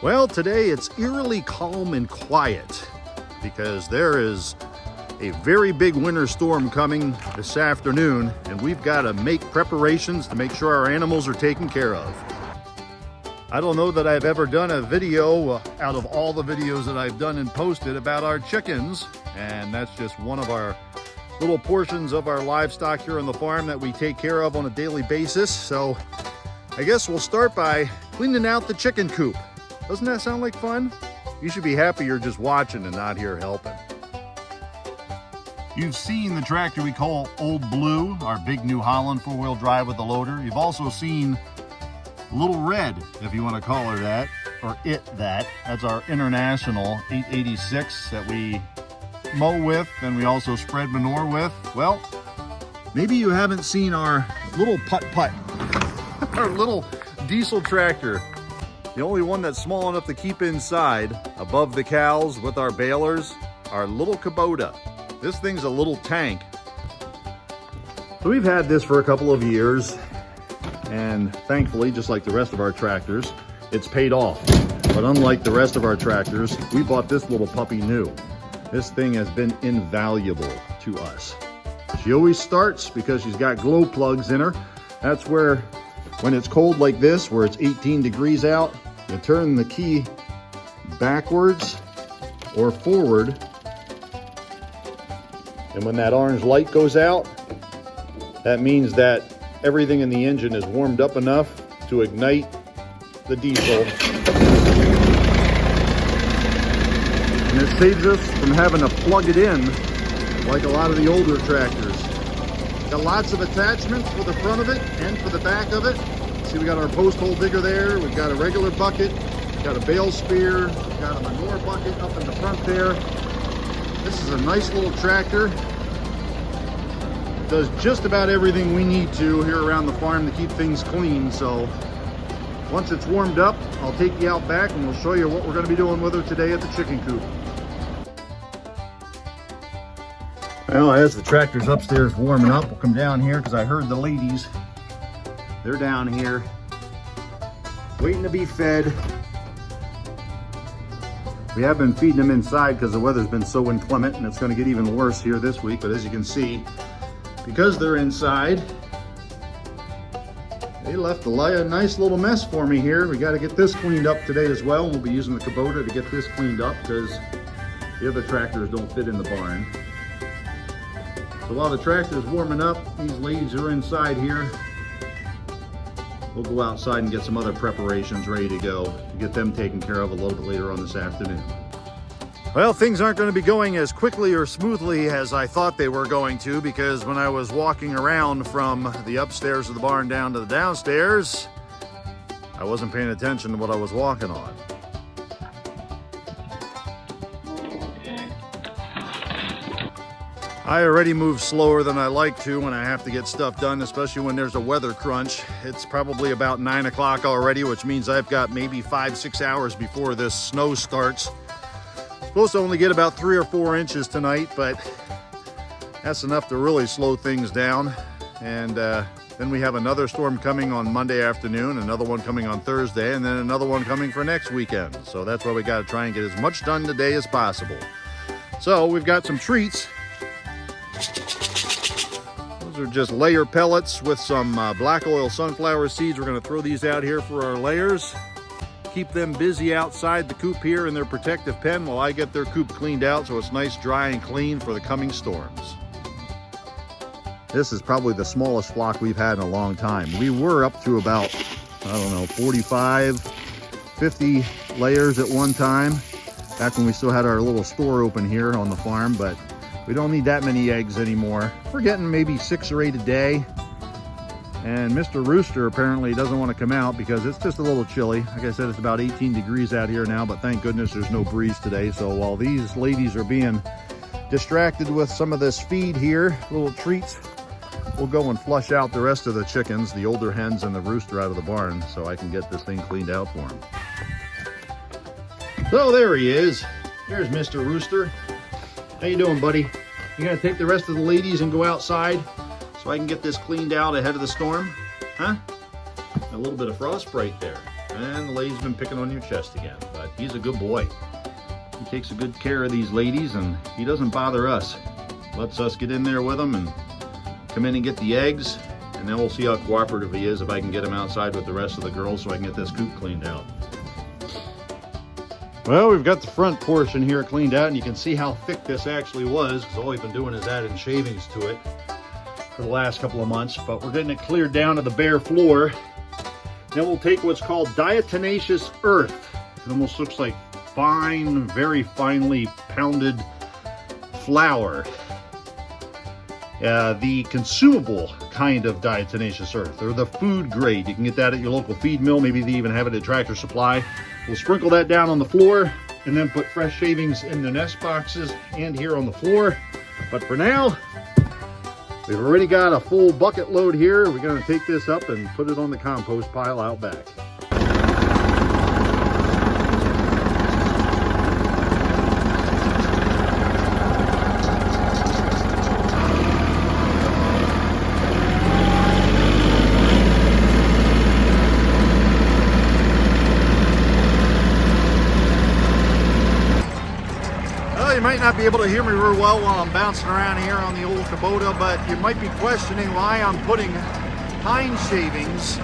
Well, today it's eerily calm and quiet because there is a very big winter storm coming this afternoon, and we've got to make preparations to make sure our animals are taken care of. I don't know that I've ever done a video out of all the videos that I've done and posted about our chickens, and that's just one of our little portions of our livestock here on the farm that we take care of on a daily basis. So I guess we'll start by cleaning out the chicken coop. Doesn't that sound like fun? You should be happy you're just watching and not here helping. You've seen the tractor we call Old Blue, our big New Holland four-wheel drive with the loader. You've also seen Little Red, if you want to call her that, or it that. That's our International 886 that we mow with and we also spread manure with. Well, maybe you haven't seen our little putt-putt, our little diesel tractor. The only one that's small enough to keep inside, above the cows with our balers, our little Kubota. This thing's a little tank. So we've had this for a couple of years, and thankfully, just like the rest of our tractors, it's paid off. But unlike the rest of our tractors, we bought this little puppy new. This thing has been invaluable to us. She always starts because she's got glow plugs in her. That's where, when it's cold like this, where it's 18 degrees out, you turn the key backwards or forward. And when that orange light goes out, that means that everything in the engine is warmed up enough to ignite the diesel. And it saves us from having to plug it in like a lot of the older tractors. Got lots of attachments for the front of it and for the back of it. See, we got our post hole digger there. We've got a regular bucket. We've got a bale spear. We've got a manure bucket up in the front there. This is a nice little tractor. It does just about everything we need to here around the farm to keep things clean. So once it's warmed up, I'll take you out back and we'll show you what we're going to be doing with her today at the chicken coop. Well, as the tractor's upstairs warming up, we'll come down here because I heard the ladies. They're down here waiting to be fed. We have been feeding them inside because the weather's been so inclement, and it's going to get even worse here this week. But as you can see, because they're inside, they left a nice little mess for me here. We got to get this cleaned up today as well. We'll be using the Kubota to get this cleaned up because the other tractors don't fit in the barn. So while the tractor's warming up, these ladies are inside here. We'll go outside and get some other preparations ready to go to get them taken care of a little bit later on this afternoon. Well, things aren't going to be going as quickly or smoothly as I thought they were going to, because when I was walking around from the upstairs of the barn down to the downstairs, I wasn't paying attention to what I was walking on. I already move slower than I like to when I have to get stuff done, especially when there's a weather crunch. It's probably about 9 o'clock already, which means I've got maybe 5-6 hours before this snow starts. Supposed to only get about 3 or 4 inches tonight, but that's enough to really slow things down. And then we have another storm coming on Monday afternoon, another one coming on Thursday, and then another one coming for next weekend. So that's why we got to try and get as much done today as possible. So we've got some treats. Those are just layer pellets with some black oil sunflower seeds. We're going to throw these out here for our layers. Keep them busy outside the coop here in their protective pen while I get their coop cleaned out so it's nice, dry, and clean for the coming storms. This is probably the smallest flock we've had in a long time. We were up to about, I don't know, 45, 50 layers at one time, back when we still had our little store open here on the farm, but we don't need that many eggs anymore. We're getting maybe 6 or 8 a day. And Mr. Rooster apparently doesn't want to come out because it's just a little chilly. Like I said, it's about 18 degrees out here now, but thank goodness there's no breeze today. So while these ladies are being distracted with some of this feed here, little treats, we'll go and flush out the rest of the chickens, the older hens and the rooster out of the barn so I can get this thing cleaned out for him. So there he is. There's Mr. Rooster. How you doing, buddy? You gonna take the rest of the ladies and go outside so I can get this cleaned out ahead of the storm? Huh? A little bit of frostbite there. And the lady's been picking on your chest again, but he's a good boy. He takes a good care of these ladies, and he doesn't bother us. Lets us get in there with him and come in and get the eggs, and then we'll see how cooperative he is if I can get him outside with the rest of the girls so I can get this coop cleaned out. Well, we've got the front portion here cleaned out, and you can see how thick this actually was, because all we've been doing is adding shavings to it for the last couple of months, but we're getting it cleared down to the bare floor. Then we'll take what's called diatomaceous earth. It almost looks like fine, very finely pounded flour. The consumable kind of diatomaceous earth, or the food grade. You can get that at your local feed mill. Maybe they even have it at Tractor Supply. We'll sprinkle that down on the floor and then put fresh shavings in the nest boxes and here on the floor. But for now, we've already got a full bucket load here. We're going to take this up and put it on the compost pile out back. You might not be able to hear me real well while I'm bouncing around here on the old Kubota, but you might be questioning why I'm putting pine shavings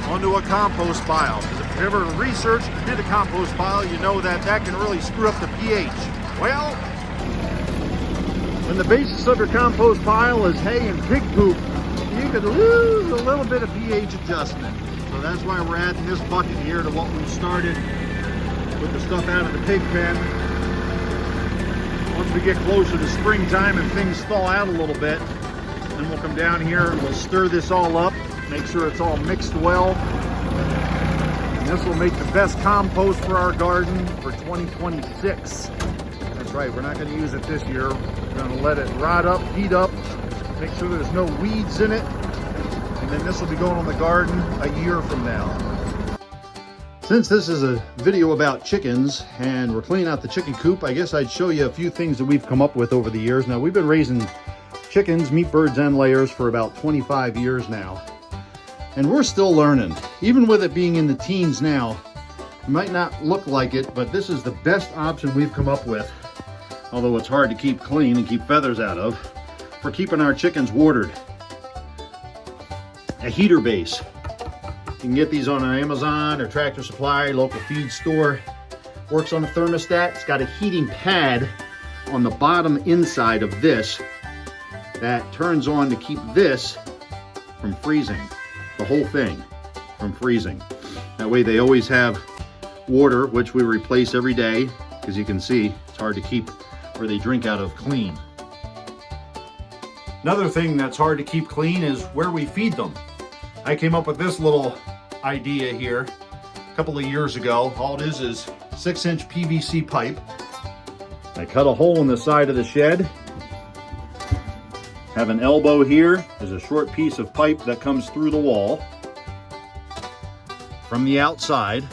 onto a compost pile. Because if you've ever researched and did a compost pile, you know that that can really screw up the pH. Well, when the basis of your compost pile is hay and pig poop, you could lose a little bit of pH adjustment. So that's why we're adding this bucket here to what we started with the stuff out of the pig pen. Once we get closer to springtime and things thaw out a little bit, then we'll come down here and we'll stir this all up, make sure it's all mixed well. And this will make the best compost for our garden for 2026. That's right, we're not going to use it this year. We're going to let it rot up, heat up, make sure there's no weeds in it. And then this will be going on the garden a year from now. Since this is a video about chickens and we're cleaning out the chicken coop, I guess I'd show you a few things that we've come up with over the years. Now, we've been raising chickens, meat birds, and layers for about 25 years now. And we're still learning. Even with it being in the teens now, it might not look like it, but this is the best option we've come up with, although it's hard to keep clean and keep feathers out of, for keeping our chickens watered. A heater base. You can get these on Amazon or Tractor Supply, local feed store. Works on a thermostat. It's got a heating pad on the bottom inside of this that turns on to keep this from freezing. The whole thing from freezing. That way they always have water, which we replace every day, because you can see it's hard to keep where they drink out of clean. Another thing that's hard to keep clean is where we feed them. I came up with this little idea here a couple of years ago. All it is 6-inch PVC pipe. I cut a hole in the side of the shed. Have an elbow here. There's a short piece of pipe that comes through the wall from the outside.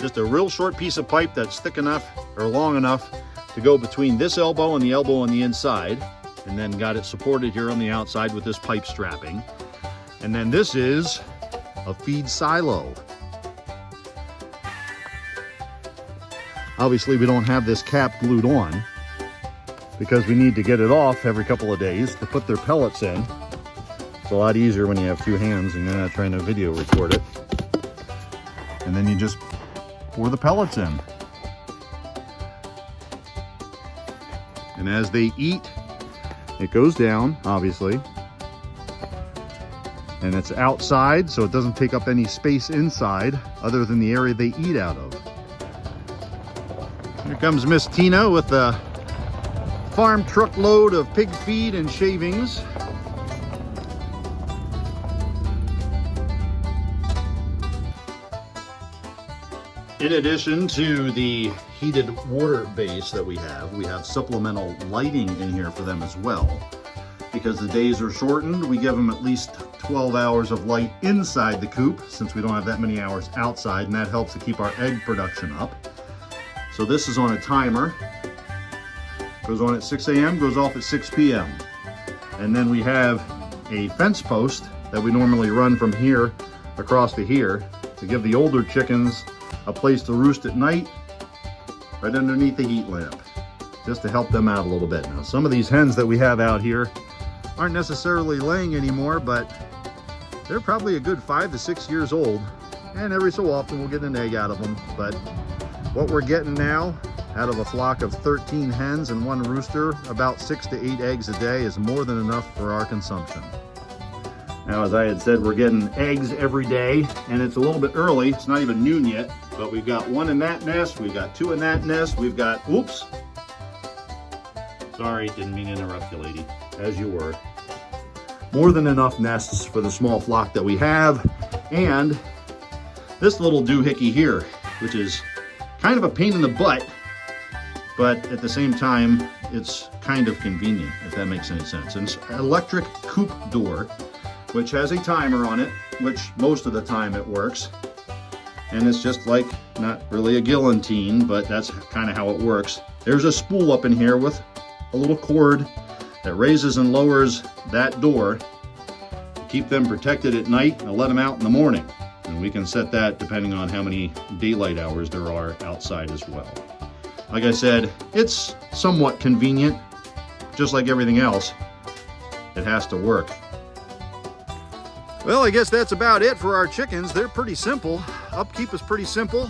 Just a real short piece of pipe that's thick enough or long enough to go between this elbow and the elbow on the inside, and then got it supported here on the outside with this pipe strapping. And then this is a feed silo. Obviously we don't have this cap glued on because we need to get it off every couple of days to put their pellets in. It's a lot easier when you have two hands and you're not trying to video record it. And then you just pour the pellets in. And as they eat, it goes down, obviously. And it's outside, so it doesn't take up any space inside other than the area they eat out of. Here comes Miss Tina with a farm truckload of pig feed and shavings. In addition to the heated water base that we have supplemental lighting in here for them as well. Because the days are shortened, we give them at least 12 hours of light inside the coop, since we don't have that many hours outside, and that helps to keep our egg production up. So this is on a timer. Goes on at 6 a.m., goes off at 6 p.m. And then we have a fence post that we normally run from here across to here. to give the older chickens a place to roost at night right underneath the heat lamp, just to help them out a little bit. Now, some of these hens that we have out here aren't necessarily laying anymore, but they're probably a good 5 to 6 years old, and every so often we'll get an egg out of them. But what we're getting now out of a flock of 13 hens and 1 rooster, about 6 to 8 eggs a day, is more than enough for our consumption. Now, as I had said, we're getting eggs every day, and it's a little bit early. It's not even noon yet, but we've got 1 in that nest, we've got 2 in that nest, we've got, oops, sorry, didn't mean to interrupt you, lady, as you were. More than enough nests for the small flock that we have, and this little doohickey here, which is kind of a pain in the butt, but at the same time, it's kind of convenient, if that makes any sense. And it's an electric coop door, which has a timer on it, which most of the time it works. And it's just like, not really a guillotine, but that's kind of how it works. There's a spool up in here with a little cord that raises and lowers that door to keep them protected at night and let them out in the morning. And we can set that depending on how many daylight hours there are outside as well. Like I said, it's somewhat convenient. Just like everything else, it has to work. Well, I guess that's about it for our chickens. They're pretty simple. Upkeep is pretty simple.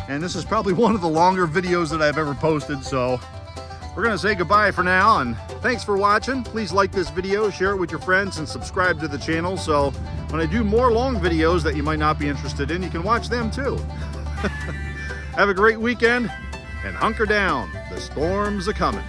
And this is probably one of the longer videos that I've ever posted, so we're gonna say goodbye for now, and thanks for watching. Please like this video, share it with your friends, and subscribe to the channel, so when I do more long videos that you might not be interested in, you can watch them too. Have a great weekend, and hunker down. The storms are coming.